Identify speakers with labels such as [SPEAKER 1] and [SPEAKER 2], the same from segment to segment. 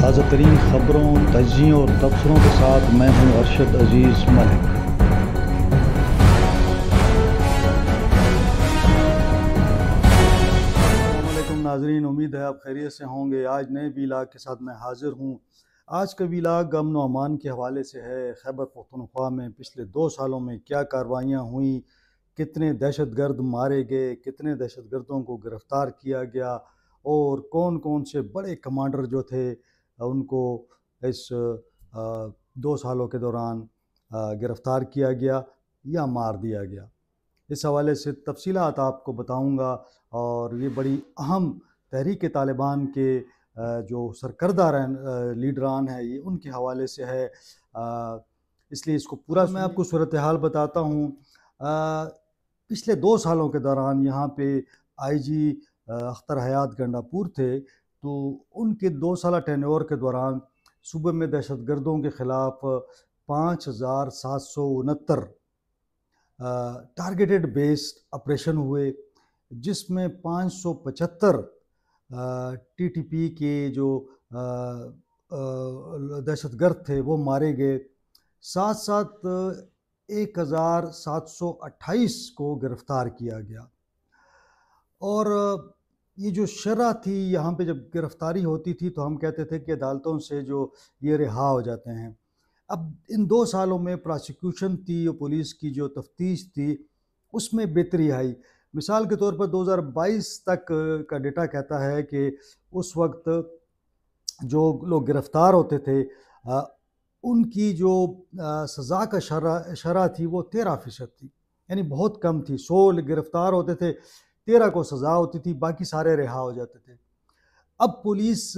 [SPEAKER 1] تازہ ترین خبروں، تجزیوں اور تبصروں کے ساتھ میں ہوں ارشد عزیز ملک۔ السلام علیکم ناظرین، امید ہے آپ خیریت سے ہوں گے۔ آج نئے ویلاگ کے ساتھ میں حاضر ہوں۔ آج کا ویلاگ امن و امان کے حوالے سے ہے۔ خیبر پختونخوا میں پچھلے 2 سالوں میں کیا کارروائیاں ہوئیں، کتنے دہشت گرد مارے گئے، کتنے دہشت گردوں کو گرفتار کیا گیا، اور کون کون سے بڑے کمانڈر جو تھے ان کو اس 2 سالوں کے دوران گرفتار کیا گیا یا مار دیا گیا۔ اس حوالے سے تفصیلات آپ کو بتاؤں گا، اور یہ بڑی اہم تحریک طالبان کے جو سرکردہ لیڈران ہیں، یہ ان کے حوالے سے ہے، اس لیے اس کو پورا میں آپ کو صورتحال بتاتا ہوں۔ پچھلے 2 سالوں کے دوران یہاں پہ آئی جی اختر حیات گنڈا پور تھے، تو ان کے 2 سالہ ٹینیور کے دوران صوبے میں دہشت گردوں کے خلاف 5769 ٹارگیٹڈ بیسڈ آپریشن ہوئے، جس میں 575 ٹی ٹی پی کے جو دہشت گرد تھے وہ مارے گئے، ساتھ ساتھ 1728 کو گرفتار کیا گیا۔ اور یہ جو شرح تھی یہاں پہ، جب گرفتاری ہوتی تھی تو ہم کہتے تھے کہ عدالتوں سے جو یہ رہا ہو جاتے ہیں۔ اب ان 2 سالوں میں پراسیکیوشن تھی اور پولیس کی جو تفتیش تھی اس میں بہتری آئی۔ مثال کے طور پر 2022 تک کا ڈیٹا کہتا ہے کہ اس وقت جو لوگ گرفتار ہوتے تھے ان کی جو سزا کا شرح تھی وہ 13% تھی، یعنی بہت کم تھی۔ 100 گرفتار ہوتے تھے، 13 کو سزا ہوتی تھی، باقی سارے رہا ہو جاتے تھے۔ اب پولیس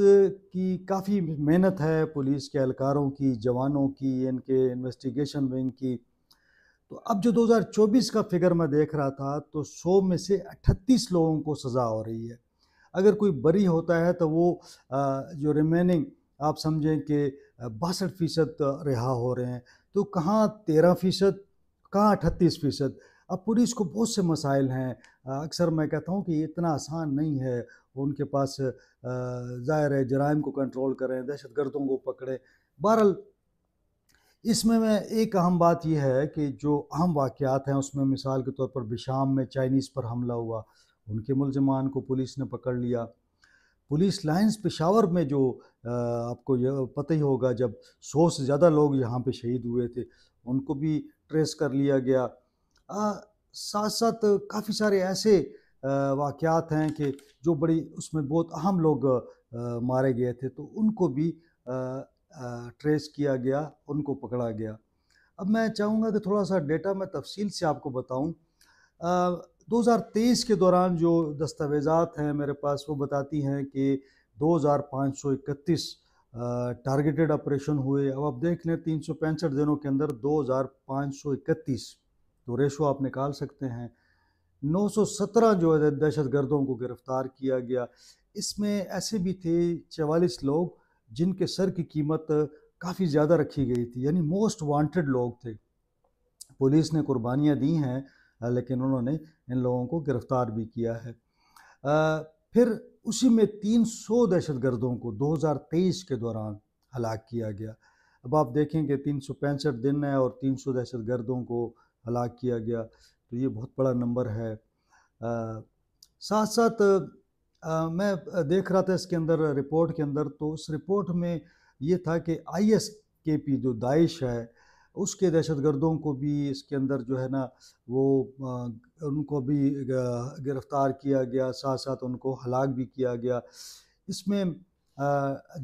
[SPEAKER 1] کی کافی محنت ہے، پولیس کے اہلکاروں کی، جوانوں کی، ان کے انویسٹیگیشن ونگ کی۔ تو اب جو 2024 کا فگر میں دیکھ رہا تھا تو 100 میں سے 38 لوگوں کو سزا ہو رہی ہے۔ اگر کوئی بری ہوتا ہے تو وہ جو ریمیننگ آپ سمجھیں کہ 62% رہا ہو رہے ہیں، تو کہاں 13%، کہاں 38%۔ اب پولیس کو بہت سے مسائل ہیں، اکثر میں کہتا ہوں کہ یہ اتنا آسان نہیں ہے، ان کے پاس ظاہر ہے جرائم کو کنٹرول کریں، دہشت گردوں کو پکڑیں۔ بہرحال اس میں ایک اہم بات یہ ہے کہ جو اہم واقعات ہیں اس میں مثال کے طور پر بشام میں چائنیز پر حملہ ہوا، ان کے ملزمان کو پولیس نے پکڑ لیا۔ پولیس لائنز پشاور میں جو آپ کو یہ پتہ ہی ہوگا، جب 100 سے زیادہ لوگ یہاں پہ شہید ہوئے تھے، ان کو بھی ٹریس کر لیا گیا۔ ساتھ ساتھ کافی سارے ایسے واقعات ہیں کہ جو بڑی اس میں بہت اہم لوگ مارے گئے تھے، تو ان کو بھی ٹریس کیا گیا، ان کو پکڑا گیا۔ اب میں چاہوں گا کہ تھوڑا سا ڈیٹا میں تفصیل سے آپ کو بتاؤں۔ 2023 کے دوران جو دستاویزات ہیں میرے پاس وہ بتاتی ہیں کہ 2531 ٹارگیٹڈ آپریشن ہوئے۔ اب آپ دیکھ لیں 365 دنوں کے اندر 2531، تو ریشو آپ نکال سکتے ہیں۔ 917 جو ہے دہشت گردوں کو گرفتار کیا گیا۔ اس میں ایسے بھی تھے 44 لوگ جن کے سر کی قیمت کافی زیادہ رکھی گئی تھی، یعنی موسٹ وانٹڈ لوگ تھے۔ پولیس نے قربانیاں دی ہیں لیکن انہوں نے ان لوگوں کو گرفتار بھی کیا ہے۔ پھر اسی میں 300 دہشت گردوں کو 2023 کے دوران ہلاک کیا گیا۔ اب آپ دیکھیں کہ 365 دن ہے اور 300 دہشت گردوں کو ہلاک کیا گیا، تو یہ بہت بڑا نمبر ہے۔ ساتھ ساتھ میں دیکھ رہا تھا اس کے اندر رپورٹ کے اندر، تو اس رپورٹ میں یہ تھا کہ ISKP جو داعش ہے اس کے دہشت گردوں کو بھی اس کے اندر جو ہے نا وہ ان کو بھی گرفتار کیا گیا، ساتھ ساتھ ان کو ہلاک بھی کیا گیا۔ اس میں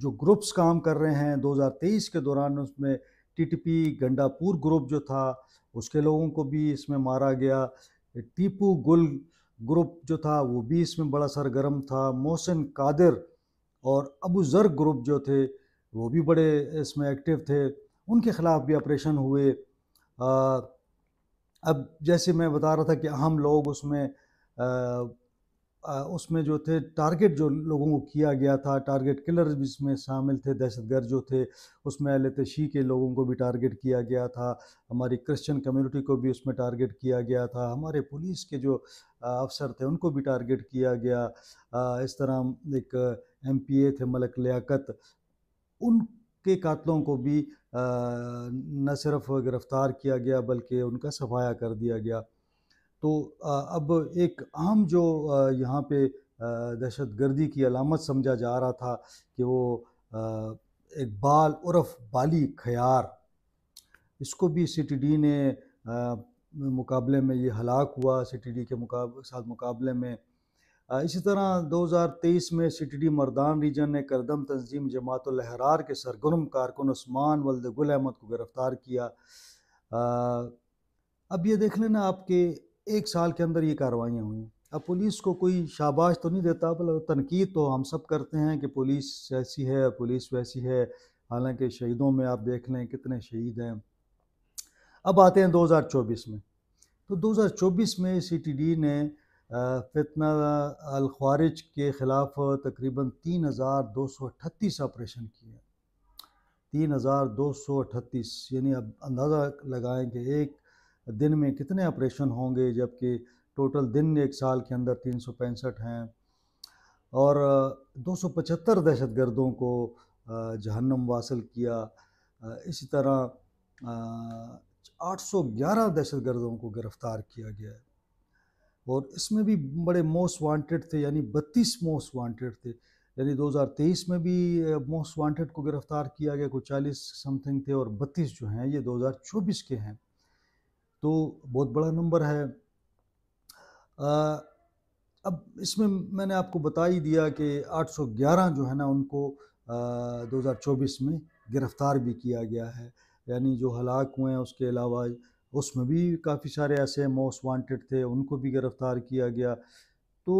[SPEAKER 1] جو گروپس کام کر رہے ہیں 2023 کے دوران، اس میں TTP گنڈا پور گروپ جو تھا اس کے لوگوں کو بھی اس میں مارا گیا۔ ٹیپو گل گروپ جو تھا وہ بھی اس میں بڑا سرگرم تھا۔ محسن قادر اور ابو ذر گروپ جو تھے وہ بھی بڑے اس میں ایکٹیو تھے، ان کے خلاف بھی آپریشن ہوئے۔ اب جیسے میں بتا رہا تھا کہ اہم لوگ اس میں جو تھے، ٹارگٹ جو لوگوں کو کیا گیا تھا، ٹارگٹ کلرز بھی اس میں شامل تھے، دہشت گرد جو تھے اس میں اہل تشیع کے لوگوں کو بھی ٹارگٹ کیا گیا تھا، ہماری کرسچن کمیونٹی کو بھی اس میں ٹارگٹ کیا گیا تھا، ہمارے پولیس کے جو افسر تھے ان کو بھی ٹارگٹ کیا گیا۔ اس طرح ایک MPA تھے ملک لیاقت، ان کے قاتلوں کو بھی نہ صرف گرفتار کیا گیا بلکہ ان کا صفایا کر دیا گیا۔ تو اب ایک اہم جو یہاں پہ دہشت گردی کی علامت سمجھا جا رہا تھا کہ وہ اقبال عرف بالی کھیار، اس کو بھی سی ٹی ڈی نے مقابلے میں یہ ہلاک ہوا سی ٹی ڈی کے ساتھ مقابلے میں۔ اسی طرح 2023 میں سی ٹی ڈی مردان ریجن نے کردم تنظیم جماعت الاحرار کے سرگرم کارکن عثمان ولد گل احمد کو گرفتار کیا۔ اب یہ دیکھ لینا آپ کے 1 سال کے اندر یہ کارروائیاں ہوئیں۔ اب پولیس کو کوئی شاباش تو نہیں دیتا، بلکہ تنقید تو ہم سب کرتے ہیں کہ پولیس ایسی ہے پولیس ویسی ہے، حالانکہ شہیدوں میں آپ دیکھ لیں کتنے شہید ہیں۔ اب آتے ہیں 2024 میں، تو 2024 میں سی ٹی ڈی نے فتنہ الخوارج کے خلاف تقریباً 3238 آپریشن کیے، 3238، یعنی اب اندازہ لگائیں کہ ایک دن میں کتنے آپریشن ہوں گے، جبکہ ٹوٹل دن 1 سال کے اندر 365 ہیں، اور 275 دہشت گردوں کو جہنم واصل کیا۔ اسی طرح 811 دہشت گردوں کو گرفتار کیا گیا ہے، اور اس میں بھی بڑے موسٹ وانٹڈ تھے، یعنی 32 موسٹ وانٹڈ تھے، یعنی 2023 میں بھی موسٹ وانٹڈ کو گرفتار کیا گیا، کوئی 40 سم تھنگ تھے، اور 32 جو ہیں یہ 2024 کے ہیں، تو بہت بڑا نمبر ہے۔ اب اس میں نے آپ کو بتا ہی دیا کہ 811 جو ہے نا ان کو 2024 میں گرفتار بھی کیا گیا ہے، یعنی جو ہلاک ہوئے ہیں اس کے علاوہ اس میں بھی کافی سارے ایسے موسٹ وانٹڈ تھے، ان کو بھی گرفتار کیا گیا۔ تو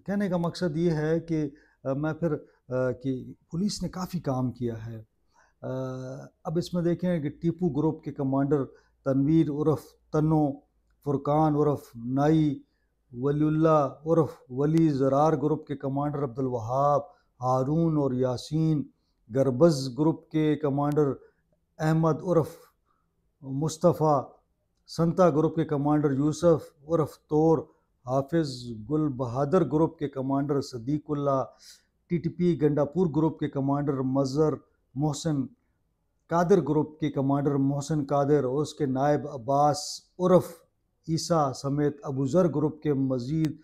[SPEAKER 1] کہنے کا مقصد یہ ہے کہ میں پھر کہ پولیس نے کافی کام کیا ہے۔ اب اس میں دیکھیں کہ ٹیپو گروپ کے کمانڈر تنویر عرف تنو، فرقان عرف نائی، ولی اللہ عرف ولی، زرار گروپ کے کمانڈر عبدالوہاب، ہارون اور یاسین، گربز گروپ کے کمانڈر احمد عرف مصطفیٰ، سنتا گروپ کے کمانڈر یوسف عرف طور، حافظ گل بہادر گروپ کے commander Sadiqullah, T T P Gandapur group کے کمانڈر مظہر محسن، قادر گروپ کے کمانڈر محسن قادر اور اس کے نائب عباس عرف عیسیٰ سمیت ابو ذر گروپ کے مزید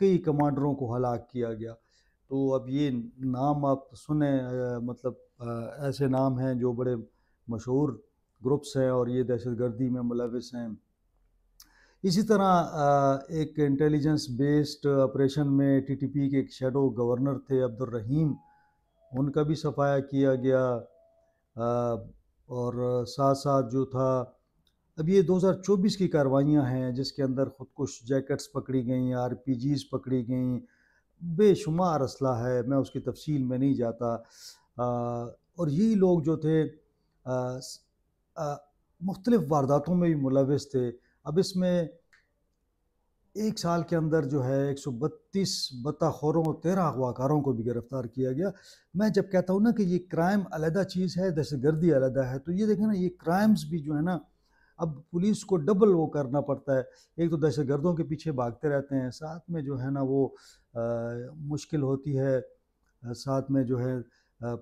[SPEAKER 1] کئی کمانڈروں کو ہلاک کیا گیا۔ تو اب یہ نام آپ سنیں، مطلب ایسے نام ہیں جو بڑے مشہور گروپس ہیں اور یہ دہشت گردی میں ملوث ہیں۔ اسی طرح ایک انٹیلیجنس بیسڈ آپریشن میں ٹی ٹی پی کے ایک شیڈو گورنر تھے عبد الرحیم، ان کا بھی صفایا کیا گیا، اور ساتھ ساتھ جو تھا اب یہ 2024 کی کارروائیاں ہیں جس کے اندر خودکش جیکٹس پکڑی گئیں، آر پی جیز پکڑی گئیں، بے شمار اسلحہ ہے، میں اس کی تفصیل میں نہیں جاتا، اور یہی لوگ جو تھے مختلف وارداتوں میں بھی ملوث تھے۔ اب اس میں 1 سال کے اندر جو ہے 132 بطہ خوروں اور 13 اغوا کاروں کو بھی گرفتار کیا گیا۔ میں جب کہتا ہوں نا کہ یہ کرائم علیحدہ چیز ہے، دہشت گردی علیحدہ ہے، تو یہ دیکھیں نا یہ کرائمز بھی جو ہے نا اب پولیس کو ڈبل وہ کرنا پڑتا ہے، ایک تو دہشت گردوں کے پیچھے بھاگتے رہتے ہیں، ساتھ میں جو ہے نا وہ مشکل ہوتی ہے، ساتھ میں جو ہے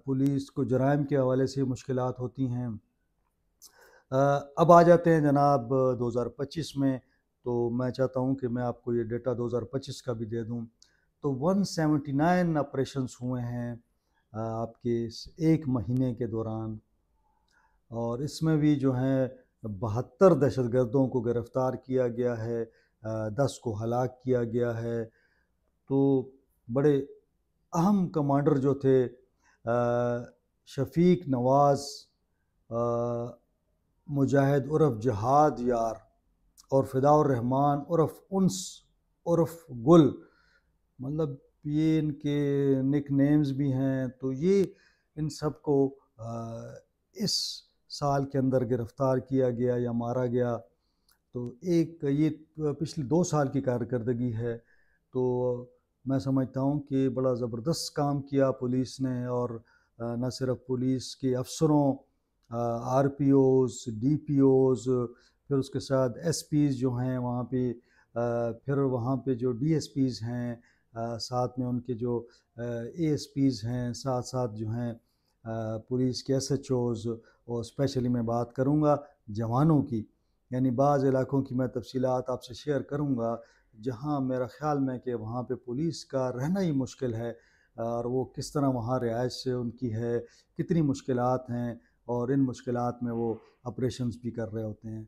[SPEAKER 1] پولیس کو جرائم کے حوالے سے مشکلات ہوتی ہیں۔ اب آ جاتے ہیں جناب 2025 میں، تو میں چاہتا ہوں کہ میں آپ کو یہ ڈیٹا 2025 کا بھی دے دوں۔ تو 179 آپریشنز ہوئے ہیں آپ کے 1 مہینے کے دوران، اور اس میں بھی جو ہیں 72 دہشت گردوں کو گرفتار کیا گیا ہے، 10 کو ہلاک کیا گیا ہے۔ تو بڑے اہم کمانڈر جو تھے شفیق نواز، مجاہد عرف جہاد یار، اور فداء الرحمان عرف انس عرف گل، مطلب یہ ان کے نک نیمز بھی ہیں، تو یہ ان سب کو اس سال کے اندر گرفتار کیا گیا یا مارا گیا۔ تو ایک یہ پچھلے 2 سال کی کارکردگی ہے، تو میں سمجھتا ہوں کہ بڑا زبردست کام کیا پولیس نے، اور نہ صرف پولیس کے افسروں، R P Os, D P Os, پھر اس کے ساتھ ایس پیز جو ہیں وہاں پہ، پھر وہاں پہ جو ڈی ایس پیز ہیں، ساتھ میں ان کے جو اے ایس پیز ہیں، ساتھ ساتھ جو ہیں پولیس کے ایس ایچ اوز، اور اسپیشلی میں بات کروں گا جوانوں کی، یعنی بعض علاقوں کی میں تفصیلات آپ سے شیئر کروں گا جہاں میرا خیال میں کہ وہاں پہ پولیس کا رہنا ہی مشکل ہے، اور وہ کس طرح وہاں رہائش سے ان کی ہے، کتنی مشکلات ہیں، اور ان مشکلات میں وہ آپریشنز بھی کر رہے ہوتے ہیں۔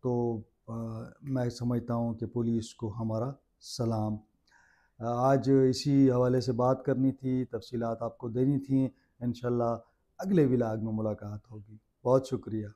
[SPEAKER 1] تو میں سمجھتا ہوں کہ پولیس کو ہمارا سلام۔ آج اسی حوالے سے بات کرنی تھی، تفصیلات آپ کو دینی تھیں، انشاءاللہ اگلے ولاگ میں ملاقات ہوگی۔ بہت شکریہ۔